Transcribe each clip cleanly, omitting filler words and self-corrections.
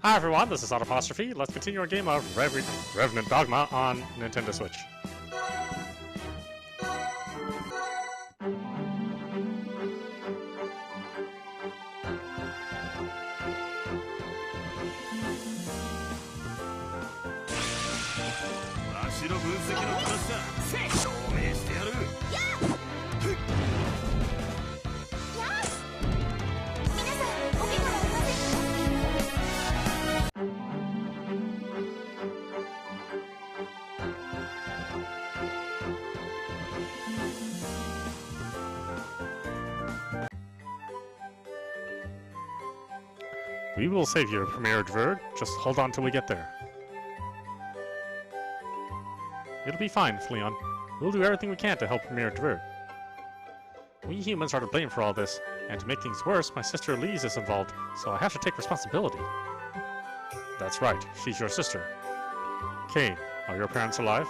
Hi everyone, this is audap. Let's continue our game of Revenant Dogma on Nintendo Switch. We will save you, Premier Dverg. Just hold on till we get there. It'll be fine, Fleon. We'll do everything we can to help Premier Dverg. We humans are to blame for all this, and to make things worse, my sister Elise is involved, so I have to take responsibility. That's right, she's your sister. Caine, are your parents alive?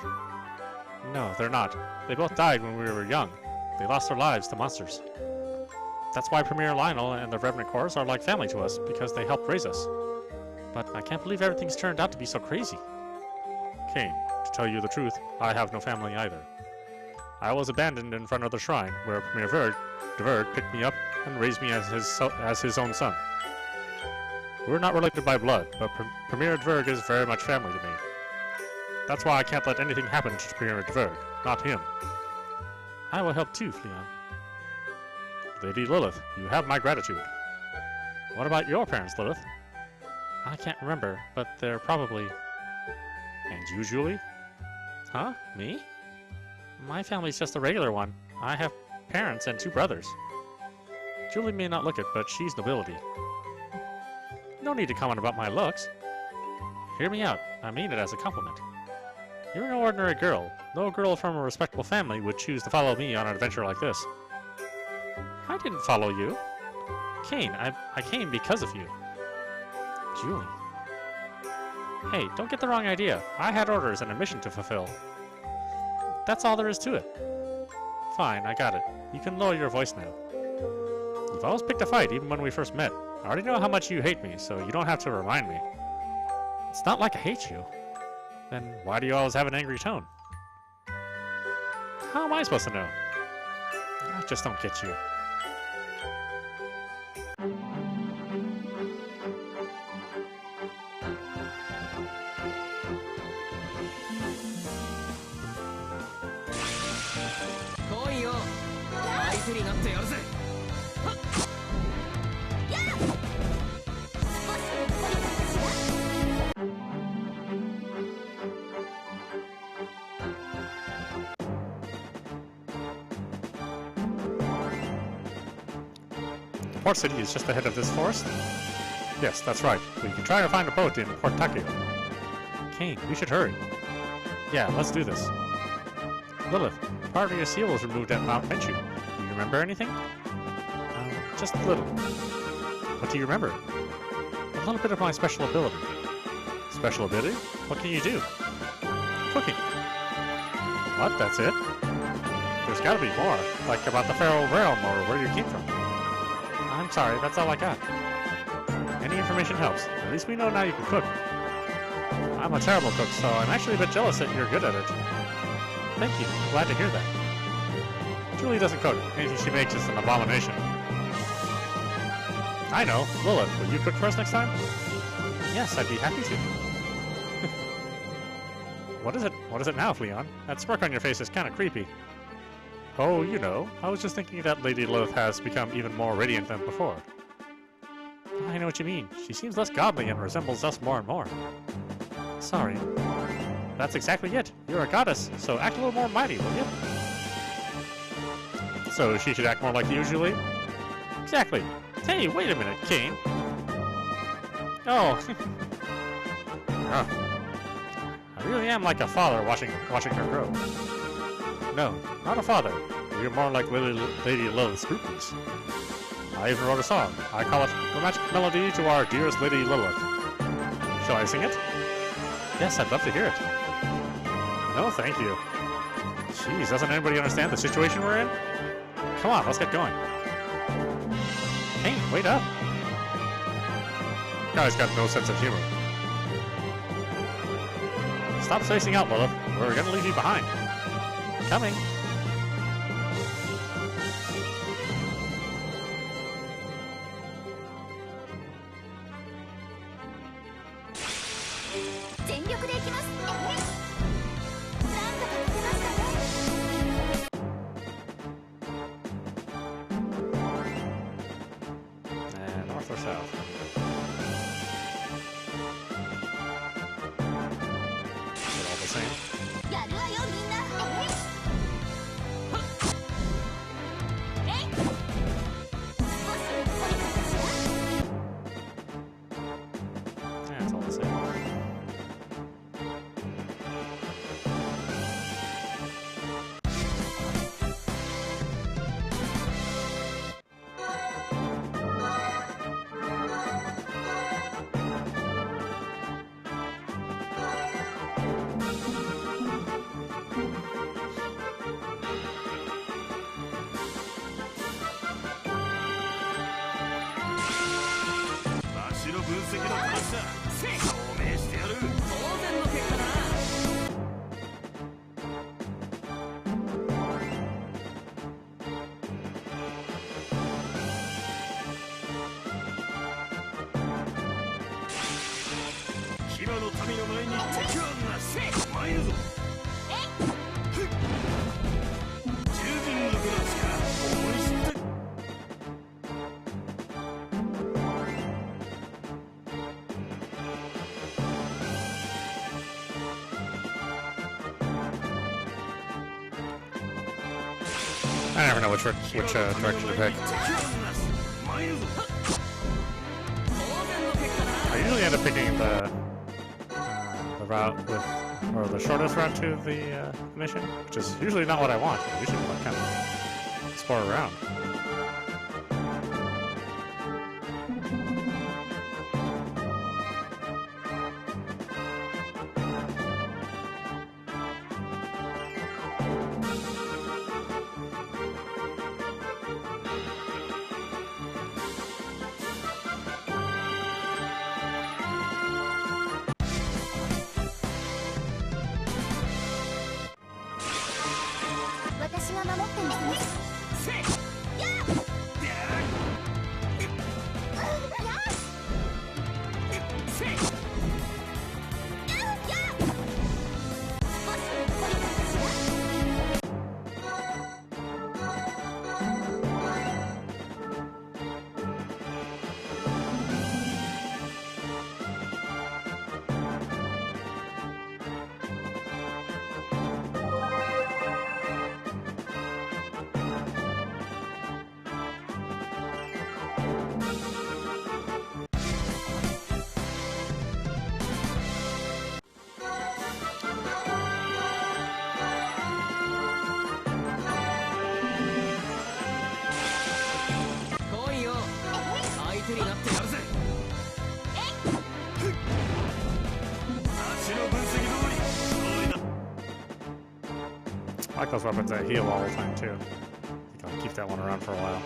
No, they're not. They both died when we were young. They lost their lives to monsters. That's why Premier Lionel and the Revenant Corps are like family to us, because they helped raise us. But I can't believe everything's turned out to be so crazy. Caine, to tell you the truth, I have no family either. I was abandoned in front of the shrine, where Premier Dverg picked me up and raised me as his own son. We're not related by blood, but Premier Dverg is very much family to me. That's why I can't let anything happen to Premier Dverg, not him. I will help too, Fleon. Lady Lilith, you have my gratitude. What about your parents, Lilith? I can't remember, but they're probably... And you, Julie? Huh? Me? My family's just a regular one. I have parents and 2 brothers. Julie may not look it, but she's nobility. No need to comment about my looks. Hear me out. I mean it as a compliment. You're no ordinary girl. No girl from a respectable family would choose to follow me on an adventure like this. I didn't follow you. Caine, I came because of you. Julie. Hey, don't get the wrong idea. I had orders and a mission to fulfill. That's all there is to it. Fine, I got it. You can lower your voice now. You've always picked a fight, even when we first met. I already know how much you hate me, so you don't have to remind me. It's not like I hate you. Then why do you always have an angry tone? How am I supposed to know? I just don't get you. The port city is just ahead of this forest? Yes, that's right. We can try to find a boat in Port Takeo. Caine, we should hurry. Yeah, let's do this. Lilith, part of your seal was removed at Mount Menchu. Do you remember anything? Just a little. What do you remember? A little bit of my special ability. Special ability? What can you do? Cooking. What? That's it? There's gotta be more, like about the Feral Realm or where you came from. I'm sorry, that's all I got. Any information helps. At least we know now you can cook. I'm a terrible cook, so I'm actually a bit jealous that you're good at it. Thank you. Glad to hear that. Julie doesn't cook. Anything she makes is an abomination. I know. Lilith, will you cook for us next time? Yes, I'd be happy to. What is it? What is it now, Fleon? That smirk on your face is kind of creepy. Oh, you know, I was just thinking that Lady Lilith has become even more radiant than before. I know what you mean. She seems less godly and resembles us more and more. Sorry. That's exactly it. You're a goddess, so act a little more mighty, will you? So she should act more like you, Julie? Exactly. Hey, wait a minute, Caine. Oh. I really am like a father watching her grow. No, not a father. You're more like Lady Lilith's groupies. I even wrote a song. I call it The Magic Melody to Our Dearest Lady Lilith. Shall I sing it? Yes, I'd love to hear it. No, thank you. Jeez, doesn't anybody understand the situation we're in? Come on, let's get going. Hey, wait up. Guy's got no sense of humor. Stop spacing out, Lilith. We're gonna leave you behind. Coming. North or south? Is it all the same? Yeah, it's all the same. I never know which direction to pick. I usually end up picking the route with, or the shortest route to the mission, which is usually not what I want. I usually want to kind of explore around. I like those weapons that heal all the time too. I think I'll keep that one around for a while.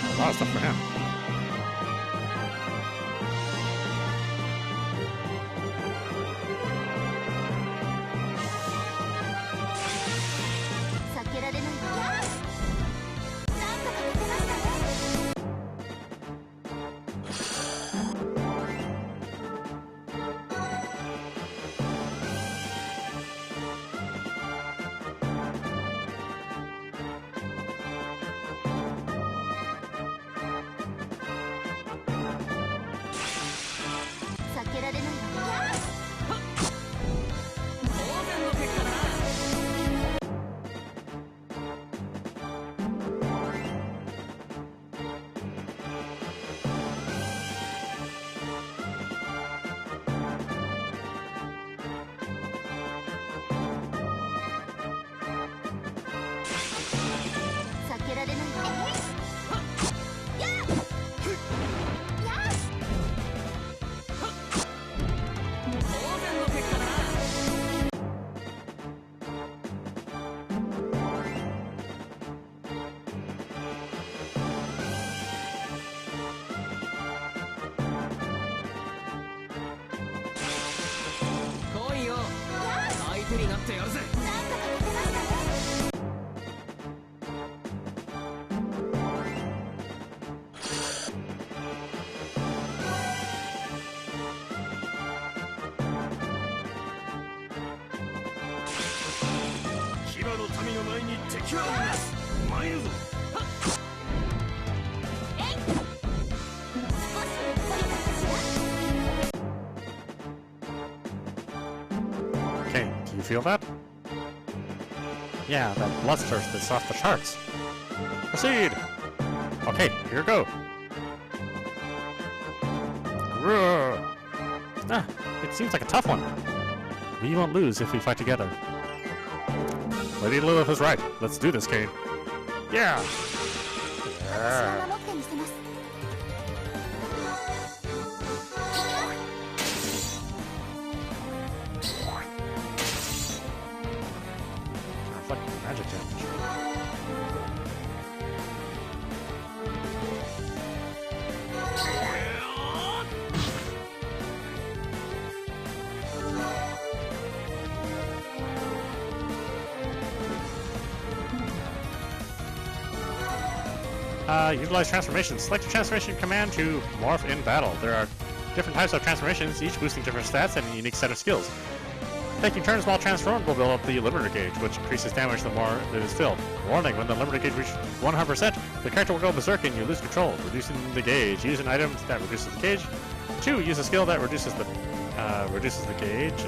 A lot of stuff for him. Okay, do you feel that? Yeah, that bloodthirst is off the charts. Proceed! Okay, here we go. Grrr. Ah, it seems like a tough one. We won't lose if we fight together. Lady Lilith is right. Let's do this, Caine. Yeah! Yeah. Magic damage. Utilize transformations. Select your transformation command to morph in battle. There are different types of transformations, each boosting different stats and a unique set of skills. Taking turns while transformed will build up the limiter gauge, which increases damage the more it is filled. Warning, when the limiter gauge reaches 100%, the character will go berserk and you lose control, reducing the gauge. Use an item that reduces the gauge. 2. Use a skill that reduces the gauge.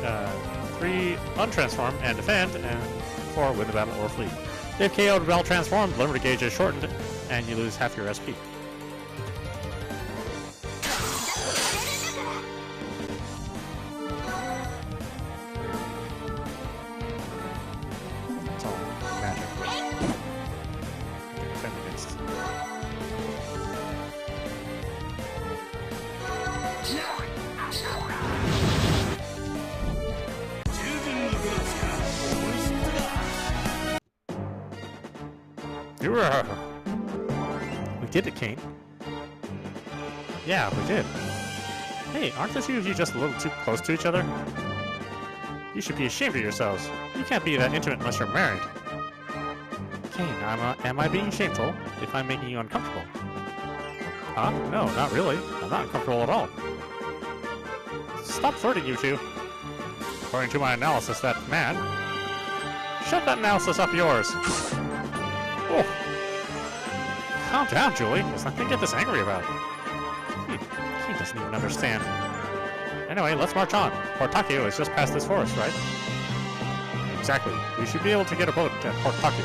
3. Untransform and defend. And 4. Win the battle or flee. If KO'd while transformed, the limiter gauge is shortened, and you lose half your SP. It's all magic. Defend against. We did it, Caine. Yeah, we did. Hey, aren't the two of you just a little too close to each other? You should be ashamed of yourselves. You can't be that intimate unless you're married. Caine, am I being shameful if I'm making you uncomfortable? Huh? No, not really. I'm not uncomfortable at all. Stop flirting, you two. According to my analysis, that man... Shut that analysis up yours! Oh. Calm down, Julie. There's nothing to get this angry about. He doesn't even understand. Anyway, let's march on. Port Takio is just past this forest, right? Exactly. We should be able to get a boat at Port Takio.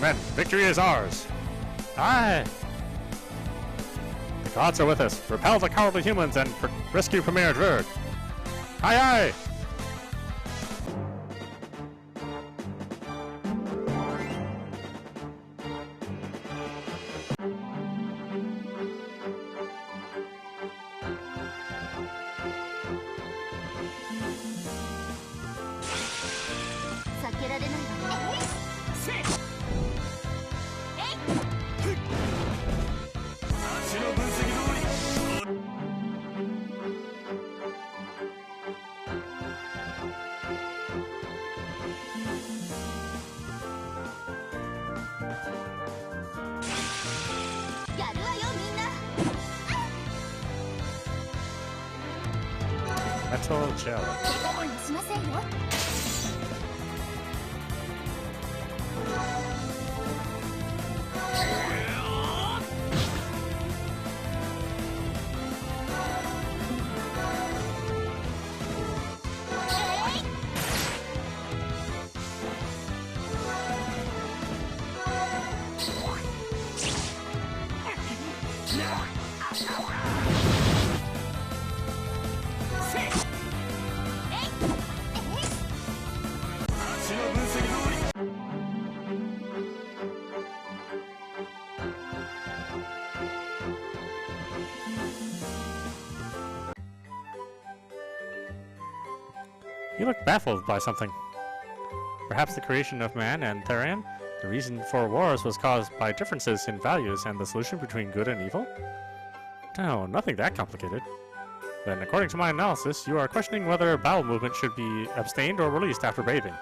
Men, victory is ours. Aye! The gods are with us. Repel the cowardly humans and rescue Premier Dverg. Aye aye! Metal gel. You look baffled by something. Perhaps the creation of man and Therian? The reason for wars was caused by differences in values and the solution between good and evil? No, nothing that complicated. Then, according to my analysis, you are questioning whether bowel movement should be abstained or released after bathing.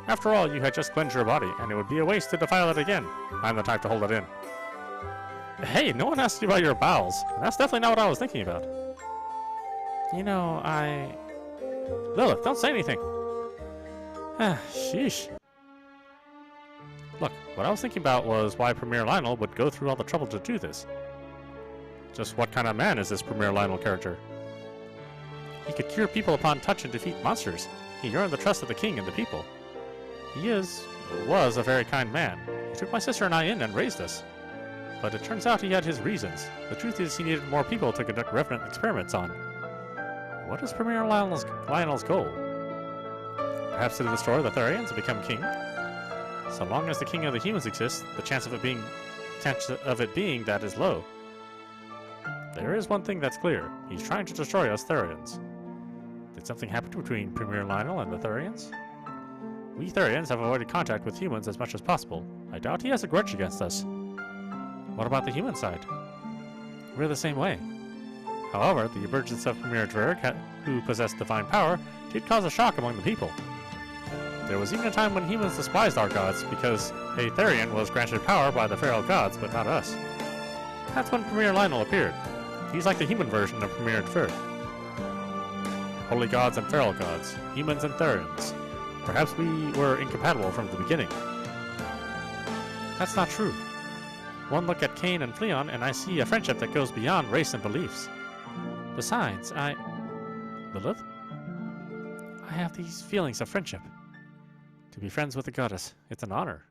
After all, you had just cleansed your body, and it would be a waste to defile it again. I'm the type to hold it in. Hey, no one asked you about your bowels. That's definitely not what I was thinking about. You know, Lilith, don't say anything. Sheesh. Look, what I was thinking about was why Premier Lionel would go through all the trouble to do this. Just what kind of man is this Premier Lionel character? He could cure people upon touch and defeat monsters. He earned the trust of the king and the people. He was a very kind man. He took my sister and I in and raised us. But it turns out he had his reasons. The truth is he needed more people to conduct Revenant experiments on. What is Premier Lionel's goal? Perhaps to destroy the Therians and become king? So long as the king of the humans exists, the chance of it being that is low. There is one thing that's clear. He's trying to destroy us Therians. Did something happen between Premier Lionel and the Therians? We Therians have avoided contact with humans as much as possible. I doubt he has a grudge against us. What about the human side? We're the same way. However, the emergence of Premier Dverg, who possessed divine power, did cause a shock among the people. There was even a time when humans despised our gods because a Therian was granted power by the feral gods, but not us. That's when Premier Lionel appeared. He's like the human version of Premier Dverg. Holy gods and feral gods, humans and Therians. Perhaps we were incompatible from the beginning. That's not true. One look at Caine and Fleon, and I see a friendship that goes beyond race and beliefs. Besides, Lilith? I have these feelings of friendship. To be friends with a goddess, it's an honor.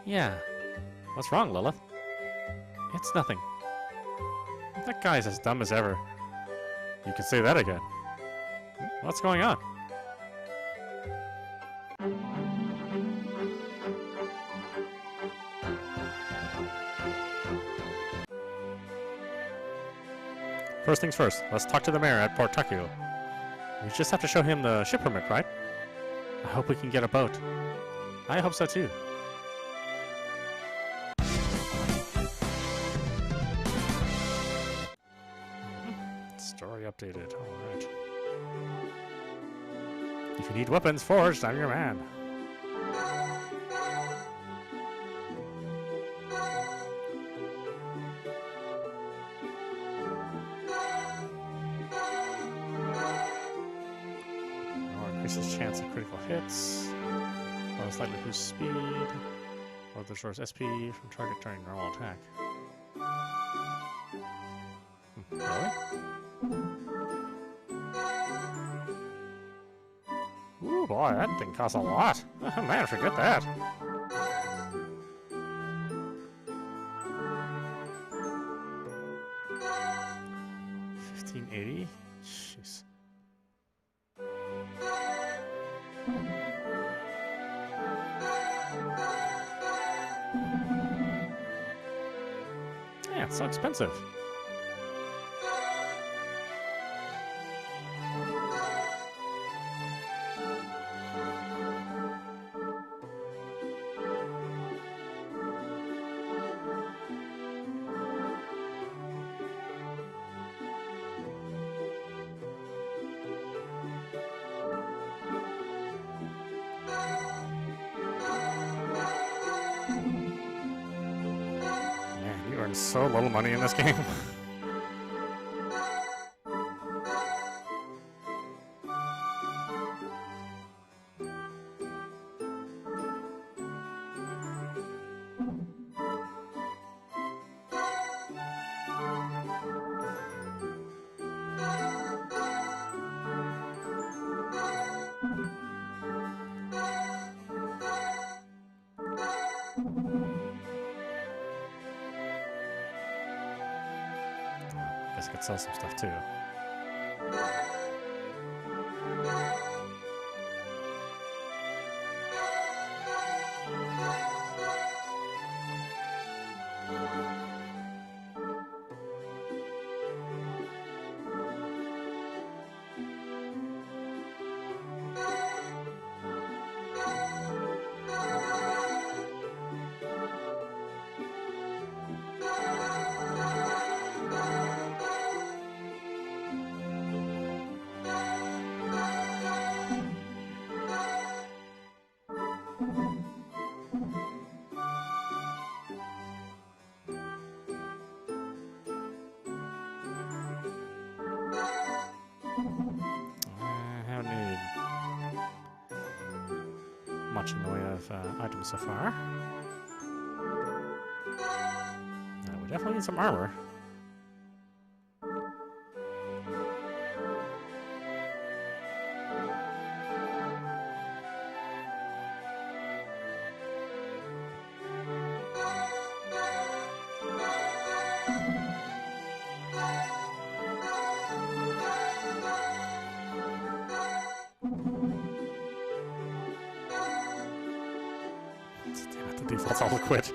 Yeah. What's wrong, Lilith? It's nothing. That guy's as dumb as ever. You can say that again. What's going on? First things first, let's talk to the mayor at Port Takio. We just have to show him the ship permit, right? I hope we can get a boat. I hope so too. Story updated, alright. If you need weapons forged, I'm your man. Increases chance of critical hits, or slightly boosts speed, or restores SP from target during normal attack. Really? Ooh boy, that thing costs a lot. Man, forget that. $1580? Jeez. Yeah, it's so expensive. So little money in this game. Guess I could sell some stuff too. much in the way of items so far. We definitely need some armor. Damn it, the default's all liquid.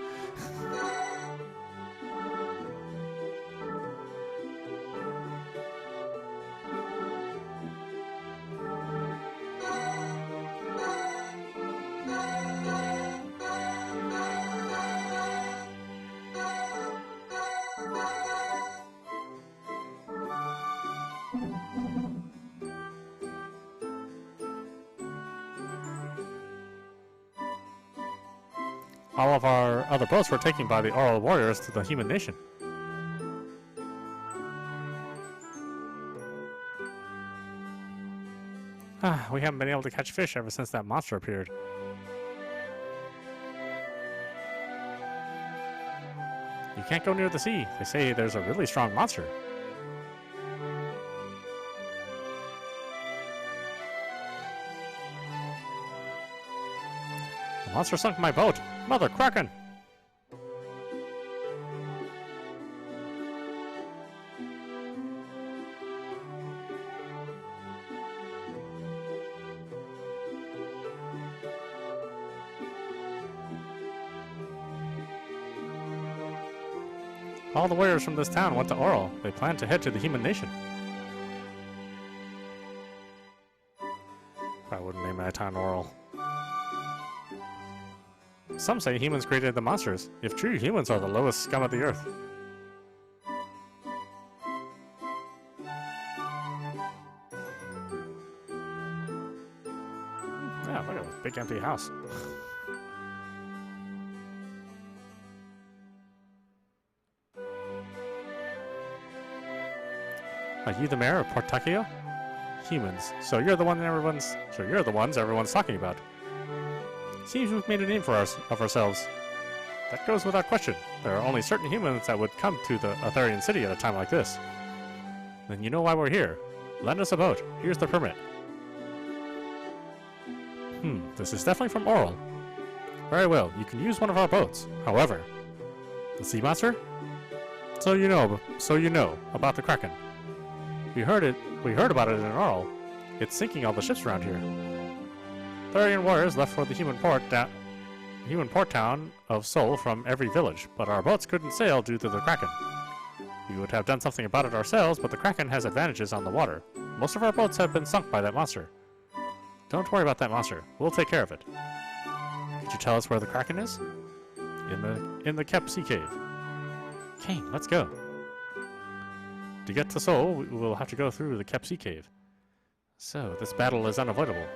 All of our other boats were taken by the oral warriors to the human nation. We haven't been able to catch fish ever since that monster appeared. You can't go near the sea. They say there's a really strong monster. The monster sunk my boat. Mother Kraken! All the warriors from this town went to Oral. They plan to head to the human nation. I wouldn't name my town Oral. Some say humans created the monsters. If true, humans are the lowest scum of the earth. Yeah, look at this big empty house. Are you the mayor of Portakio? Humans. So you're the ones everyone's talking about. Seems we've made a name for ourselves. That goes without question. There are only certain humans that would come to the Therian city at a time like this. Then you know why we're here. Lend us a boat. Here's the permit. This is definitely from Oral. Very well, you can use one of our boats. However, the sea monster? So you know about the Kraken. We heard about it in Oral. It's sinking all the ships around here. Therian warriors left for the human port town of Seoul from every village, but our boats couldn't sail due to the Kraken. We would have done something about it ourselves, but the Kraken has advantages on the water. Most of our boats have been sunk by that monster. Don't worry about that monster. We'll take care of it. Could you tell us where the Kraken is? In the kept sea cave. Caine, let's go. To get to Seoul, we will have to go through the kept sea cave. So, this battle is unavoidable.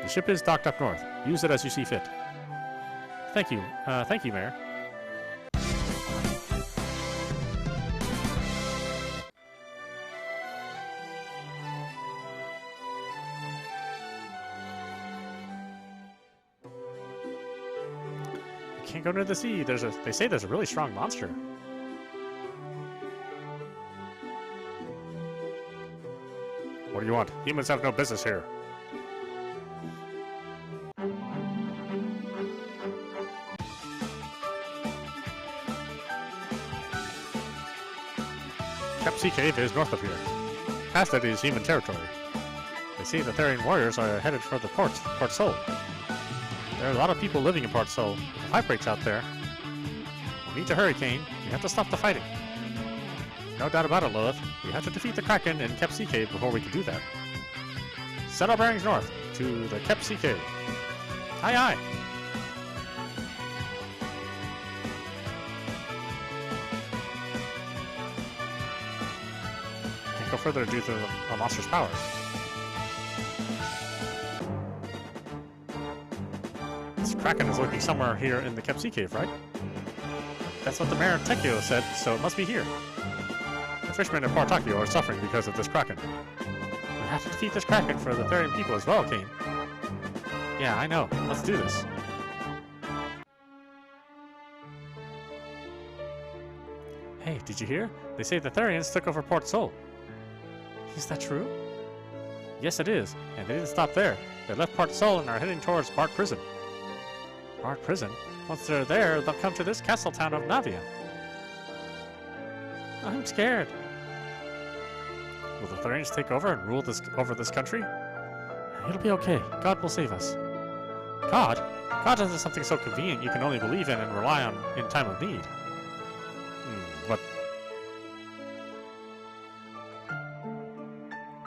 The ship is docked up north. Use it as you see fit. Thank you, Mayor. You can't go near the sea. They say there's a really strong monster. What do you want? Humans have no business here. Kept Sea Cave is north of here. Past it is human territory. They say the Therian warriors are headed for the Port Seoul. There are a lot of people living in Port Seoul. If a fight breaks out there, we need to hurry, Caine. We have to stop the fighting. No doubt about it, Lilith. We have to defeat the Kraken in Kept Sea Cave before we can do that. Set our bearings north to the Kept Sea Cave. Aye, aye. Can't go further due to the monster's power. This Kraken is lurking somewhere here in the Kept Sea Cave, right? That's what the mayor of Tekio said, so it must be here. The fishermen in Portakio are suffering because of this Kraken. We have to defeat this Kraken for the Therian people as well, Caine. Yeah, I know. Let's do this. Hey, did you hear? They say the Therians took over Port Sol. Is that true? Yes, it is. And they didn't stop there. They left Port Sol and are heading towards Bart Prison. Bart Prison? Once they're there, they'll come to this castle town of Navia. I'm scared. Will the Therians take over and rule over this country? It'll be okay. God will save us. God? God isn't something so convenient you can only believe in and rely on in time of need. But...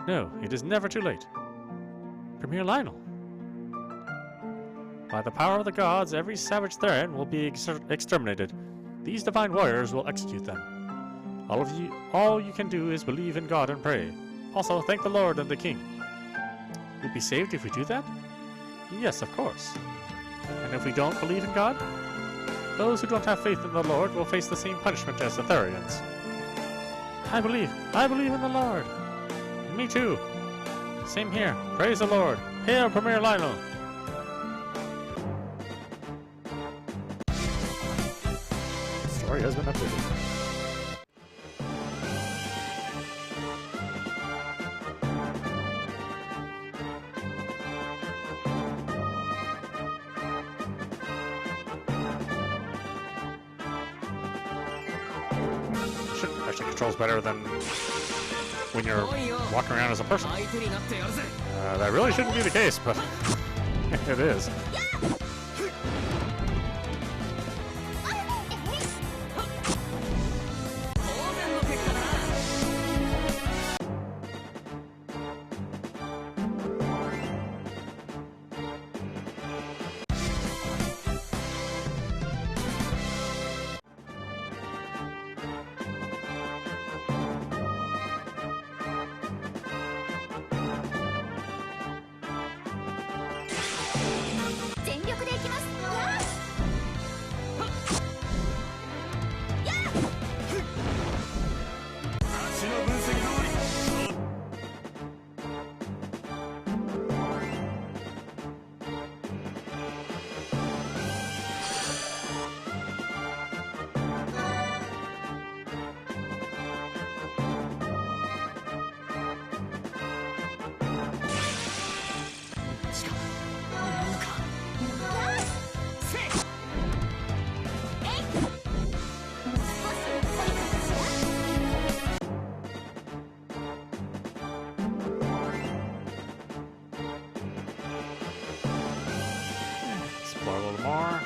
No, it is never too late. Premier Lionel. By the power of the gods, every savage Therian will be exterminated. These divine warriors will execute them. All you can do is believe in God and pray. Also, thank the Lord and the King. We'll be saved if we do that? Yes, of course. And if we don't believe in God? Those who don't have faith in the Lord will face the same punishment as the Therians. I believe in the Lord. Me too. Same here. Praise the Lord. Hail Premier Lionel. Story has been updated. Actually controls better than when you're walking around as a person. That really shouldn't be the case, but it is. Explore a little more.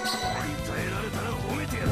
えられたら褒めてやる。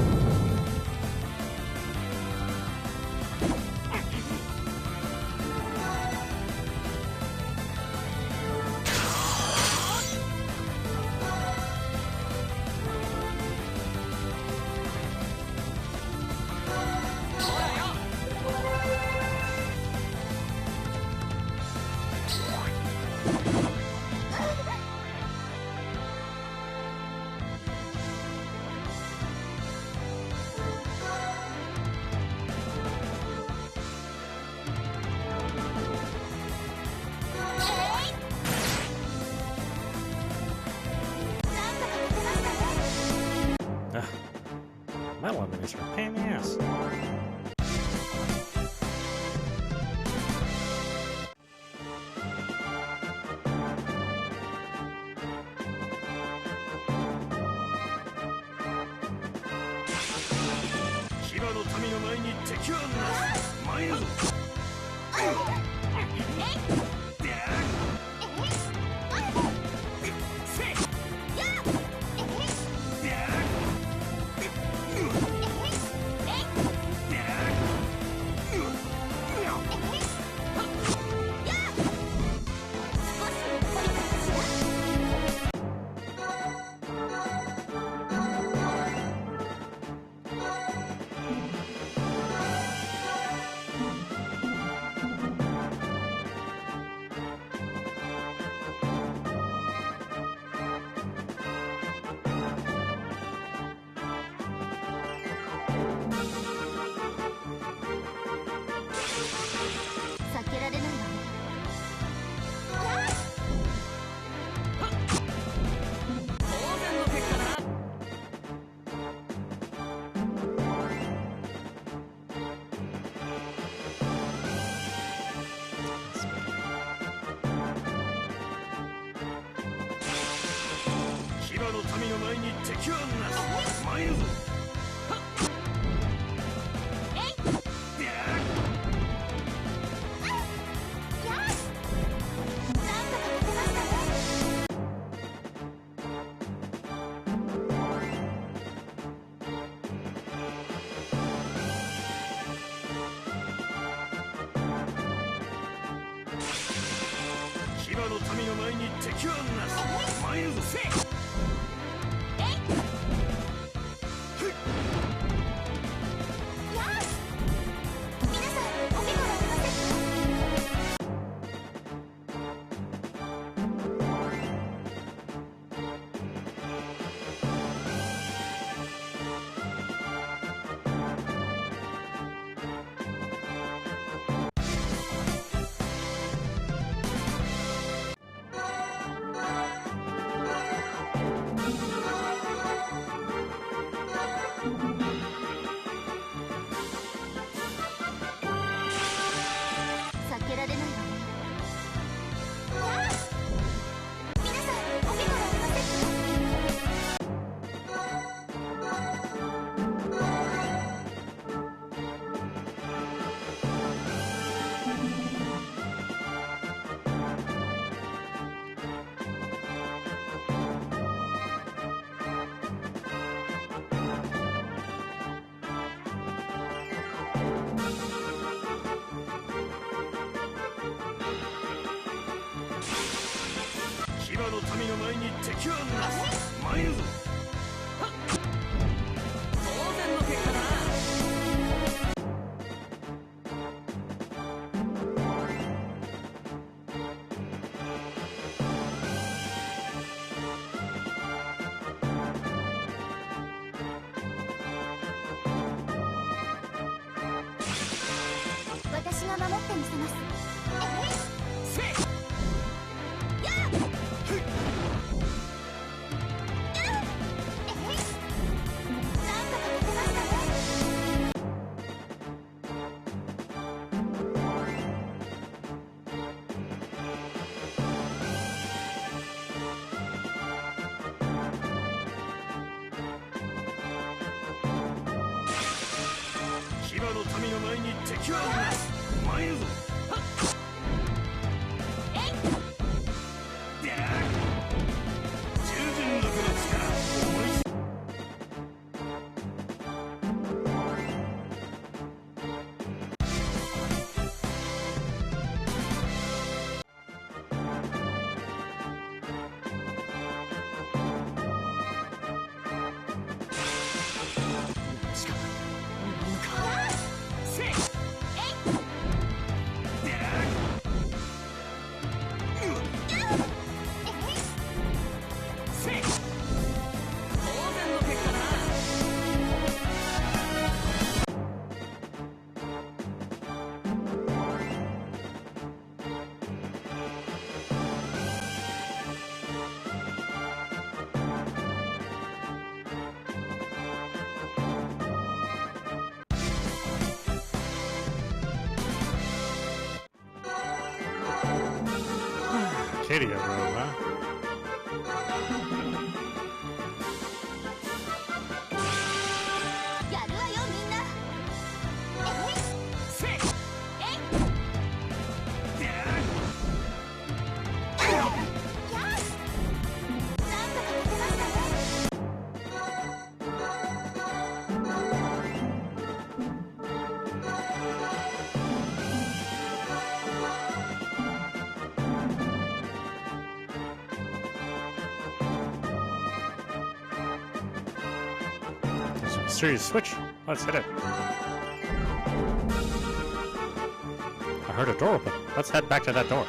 Metal enemies are a pain in the ass. 騎馬の民の前に敵はなす。参るぞ。避けられないわね。当然の結果だな。騎馬の民の前に敵はなす。参るぞ。騎馬の民の前に敵はなす。参るぞ。避けられないわね。皆さん、お手がありませんか？騎馬の民の前に敵はなす。参るぞ。当然の結果だな。私が守ってみせます。騎馬の民の前に敵はなす。参るぞ。従順力の力思い知 Arcadia room, huh? There's a mysterious switch. Let's hit it. I heard a door open. Let's head back to that door.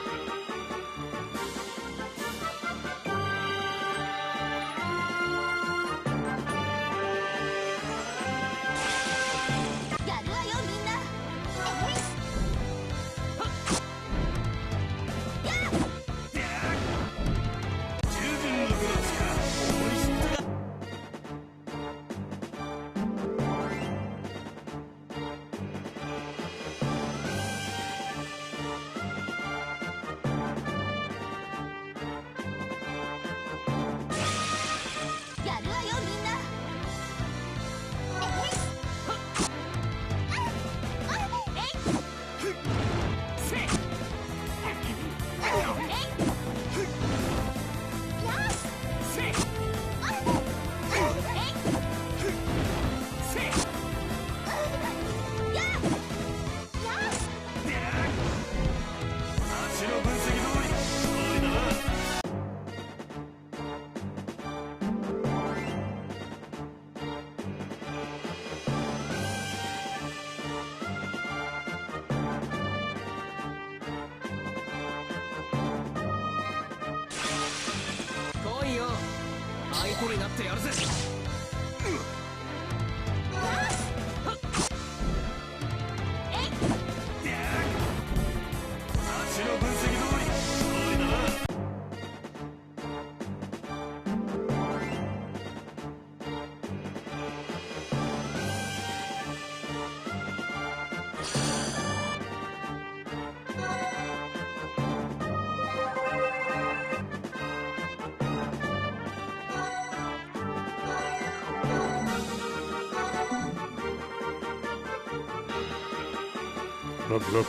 Blub, blub.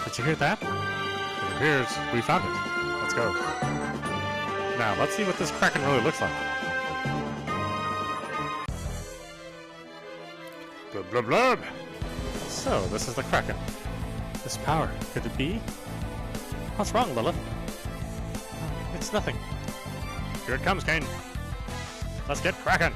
Did you hear that? It appears we found it. Let's go. Now, let's see what this Kraken really looks like. Blub, blub, blub! So, this is the Kraken. This power, could it be? What's wrong, Lilith? It's nothing. Here it comes, Caine. Let's get Kraken!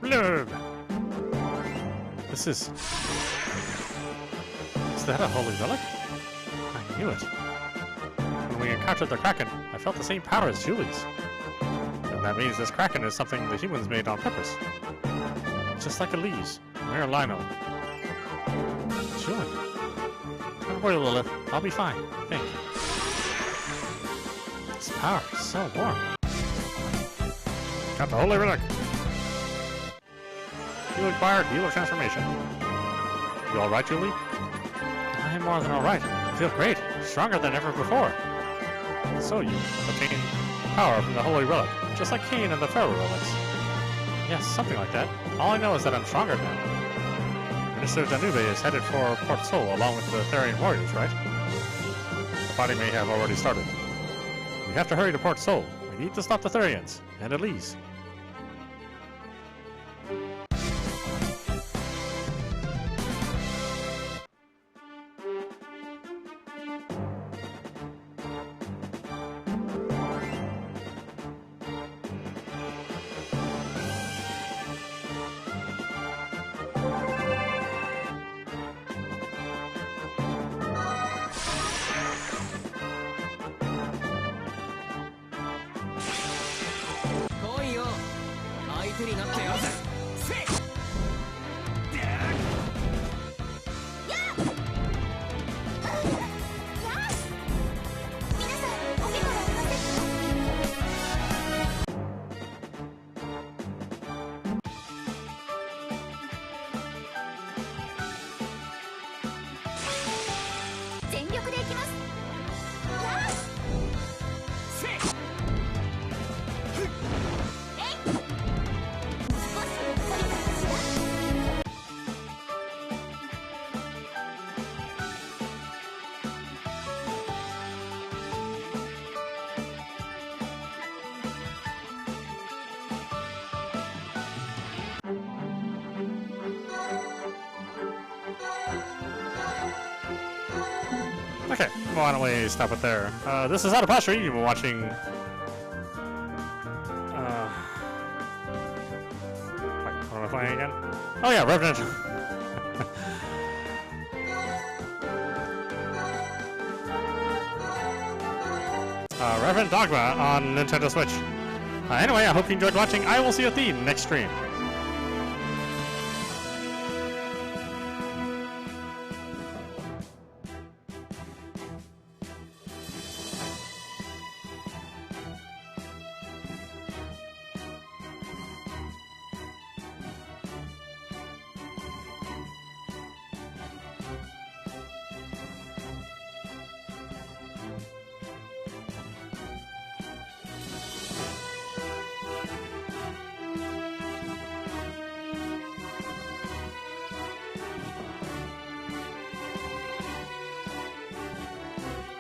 Blurb! This is that a holy relic? I knew it. When we encountered the Kraken, I felt the same power as Julie's. And that means this Kraken is something the humans made on purpose. Just like Elise, or Lionel. Julie. Don't worry, Lilith. I'll be fine. Thank you. This power is so warm. Got the holy relic. You acquired healer transformation. You alright, Julie? I'm more than alright. I feel great. Stronger than ever before. So you obtained power from the holy relic, just like Caine and the pharaoh relics. Yes, something like that. All I know is that I'm stronger now. Minister Danube is headed for Port Sol along with the Therian warriors, right? The fighting may have already started. We have to hurry to Port Sol. We need to stop the therians and Elise. Okay, why don't we stop it there? This is audap. You've been watching. Wait, what am I playing again? Oh yeah, Revenant. Revenant Dogma on Nintendo Switch. Anyway, I hope you enjoyed watching. I will see you at the next stream.